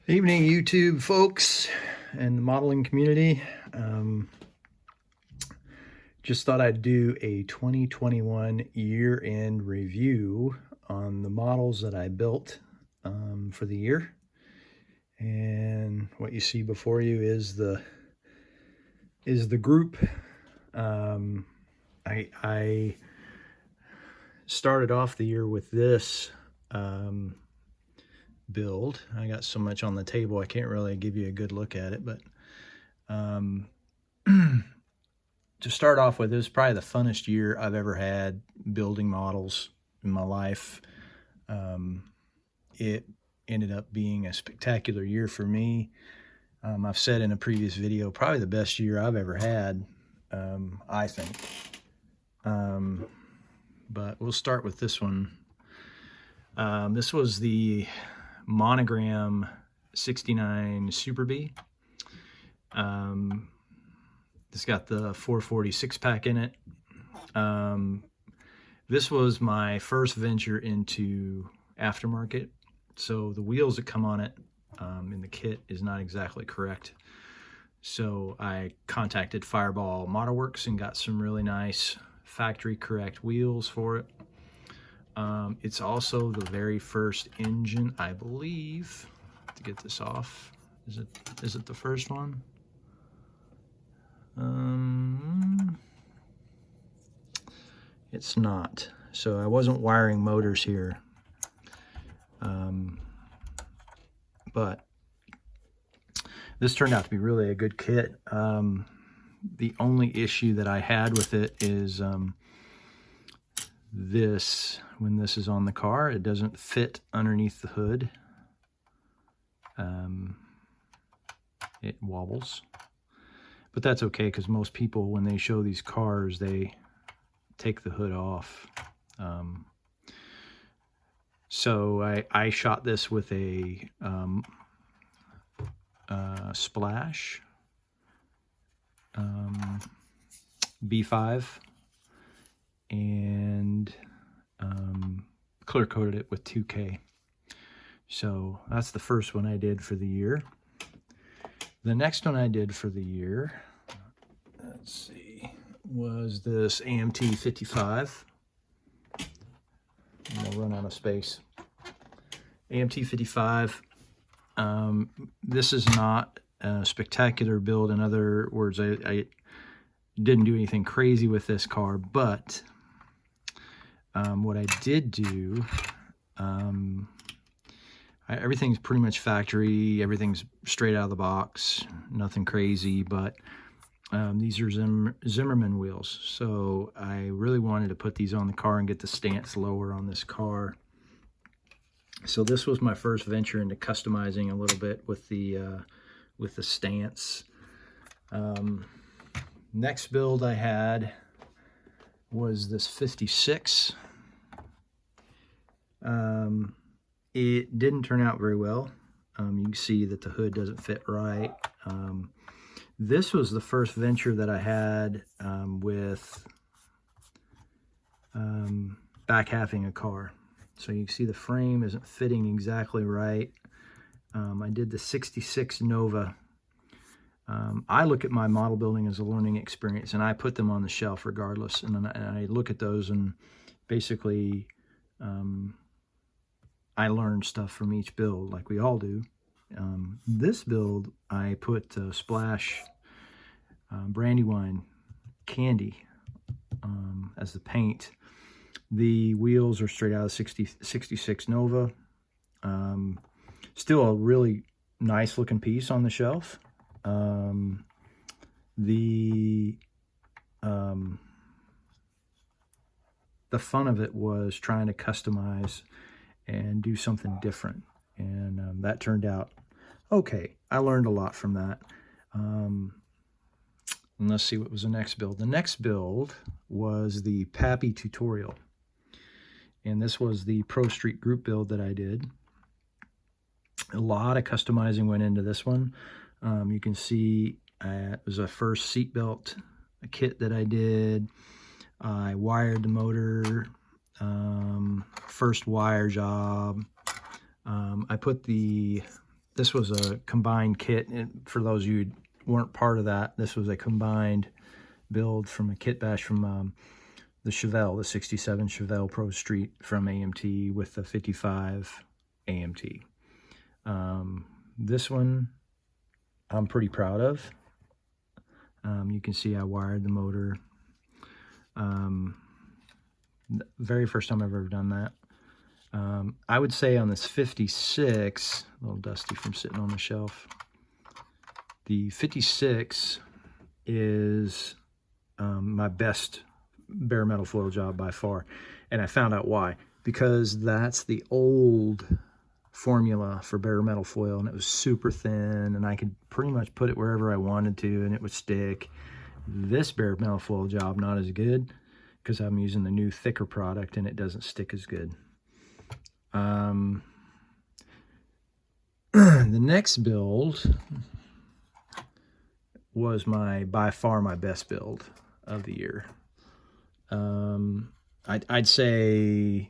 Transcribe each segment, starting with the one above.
Evening, YouTube folks and the modeling community. Just thought I'd do a 2021 year-end review on the models that I built for the year. And what you see before you is the group. I started off the year with this build. I got so much on the table I can't really give you a good look at it, but to start off with, it was probably the funnest year I've ever had building models in my life. It ended up being a spectacular year for me. I've said in a previous video, probably the best year I've ever had, I think. But we'll start with this one. This was the Monogram 69 Super B. It's got the 446 pack in it. This was my first venture into aftermarket, so the wheels that come on it in the kit is not exactly correct. So I contacted Fireball Motorworks and got some really nice factory correct wheels for it. It's also the very first engine, I believe, to get this off. Is it the first one? It's not. So I wasn't wiring motors here. But this turned out to be really a good kit. The only issue that I had with it is when this is on the car, it doesn't fit underneath the hood. It wobbles. But that's okay, because most people, when they show these cars, they take the hood off. So I shot this with a Splash B5 and clear coated it with 2K. So that's the first one I did for the year. The next one I did for the year, let's see, was this AMT 55. I'm gonna run out of space. AMT 55. This is not a spectacular build. In other words, I didn't do anything crazy with this car, but what I did do, everything's pretty much factory, everything's straight out of the box, nothing crazy, but these are Zimmerman wheels. So I really wanted to put these on the car and get the stance lower on this car. So this was my first venture into customizing a little bit with the stance. Next build I had was this 56. It didn't turn out very well. You can see that the hood doesn't fit right. This was the first venture that I had with back halving a car. So you can see the frame isn't fitting exactly right. I did the 66 Nova. I look at my model building as a learning experience, and I put them on the shelf regardless. And I look at those, and basically I learned stuff from each build, like we all do. This build, I put Splash Brandywine Candy as the paint. The wheels are straight out of 66 Nova. Still a really nice looking piece on the shelf. The fun of it was trying to customize and do something different, and that turned out okay. I learned a lot from that. And let's see what was the next build. The next build was the Pappy tutorial, and this was the Pro Street group build that I did. A lot of customizing went into this one. You can see it was a first seatbelt kit that I did. I wired the motor, first wire job. I put the this was a combined kit, and for those of you who weren't part of that, this was a combined build from a kit bash from the Chevelle, the 67 Chevelle Pro Street from AMT with the 55 AMT. This one I'm pretty proud of. You can see I wired the motor. Very first time I've ever done that. I would say on this 56, a little dusty from sitting on the shelf, the 56 is my best bare metal foil job by far. And I found out why. Because that's the old formula for bare metal foil, and it was super thin, and I could pretty much put it wherever I wanted to, and it would stick. This bare metal foil job, not as good, because I'm using the new thicker product, and it doesn't stick as good. The next build was by far my best build of the year. I'd say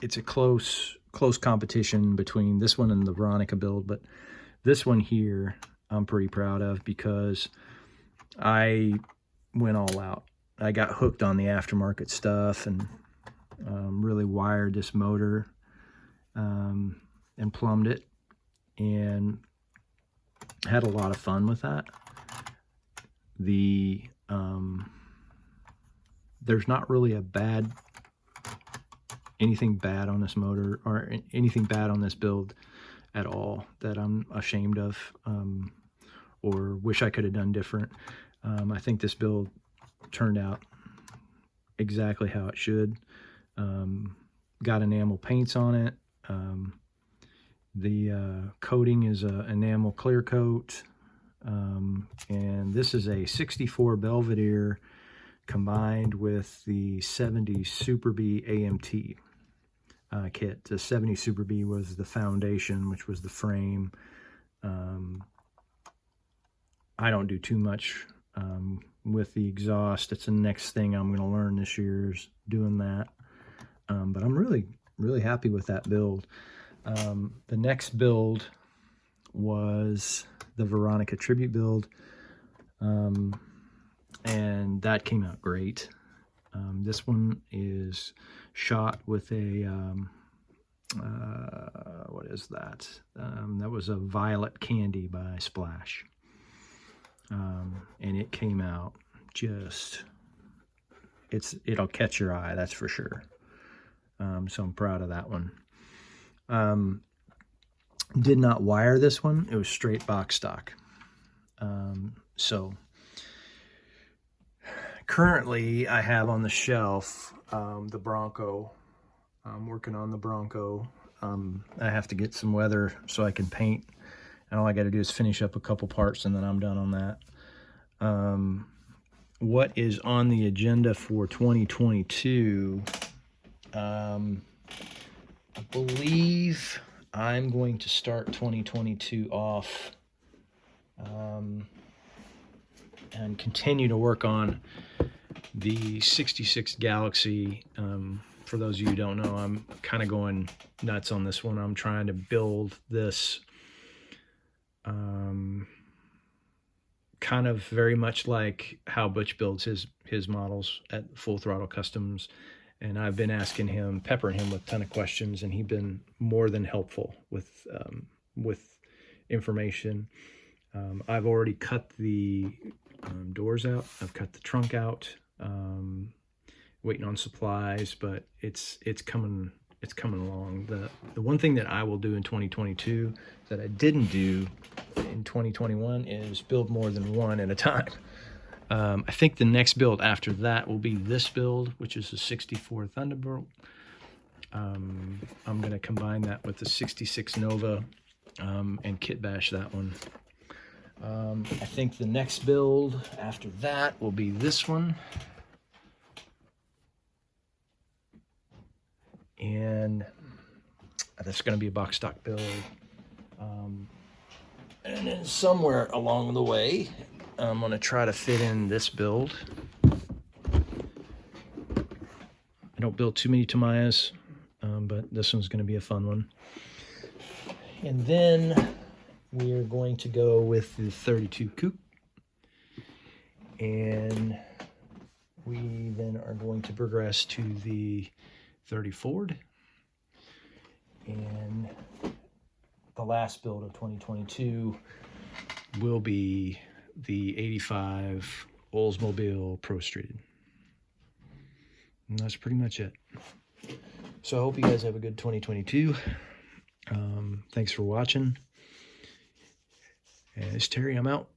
it's a close competition between this one and the Veronica build, but this one here I'm pretty proud of because I went all out. I got hooked on the aftermarket stuff and really wired this motor and plumbed it, and had a lot of fun with that. There's not really anything bad on this motor or anything bad on this build at all that I'm ashamed of or wish I could have done different. I think this build turned out exactly how it should. Got enamel paints on it. The coating is an enamel clear coat, and this is a 64 Belvedere combined with the 70 Super B AMT kit. The 70 Super B was the foundation, which was the frame. I don't do too much with the exhaust. It's the next thing I'm going to learn this year, is doing that. But I'm really happy with that build. The next build was the Veronica Tribute build, and that came out great. This one is shot with a, what is that? That was a Violet Candy by Splash. And it came out just, it'll catch your eye, that's for sure. So I'm proud of that one. Did not wire this one. It was straight box stock. So currently I have on the shelf the Bronco. I'm working on the Bronco. I have to get some weather so I can paint, and all I got to do is finish up a couple parts and then I'm done on that. What is on the agenda for 2022? I believe I'm going to start 2022 off and continue to work on the 66 Galaxy. For those of you who don't know, I'm kind of going nuts on this one. I'm trying to build this kind of very much like how Butch builds his models at Full Throttle Customs. And I've been asking him, peppering him with a ton of questions, and he's been more than helpful with information. I've already cut the doors out. I've cut the trunk out. Waiting on supplies, but it's coming along. The one thing that I will do in 2022 that I didn't do in 2021 is build more than one at a time. I think the next build after that will be this build, which is a 64 Thunderbolt. I'm going to combine that with the 66 Nova and kit bash that one. I think the next build after that will be this one. And that's going to be a box stock build. And then somewhere along the way, I'm going to try to fit in this build. I don't build too many Tamayas, but this one's going to be a fun one. And then we are going to go with the 32 Coupe. And we then are going to progress to the 30 Ford. And the last build of 2022 will be the 85 Oldsmobile Pro Streeted. And that's pretty much it. So I hope you guys have a good 2022. Thanks for watching. And it's Terry, I'm out.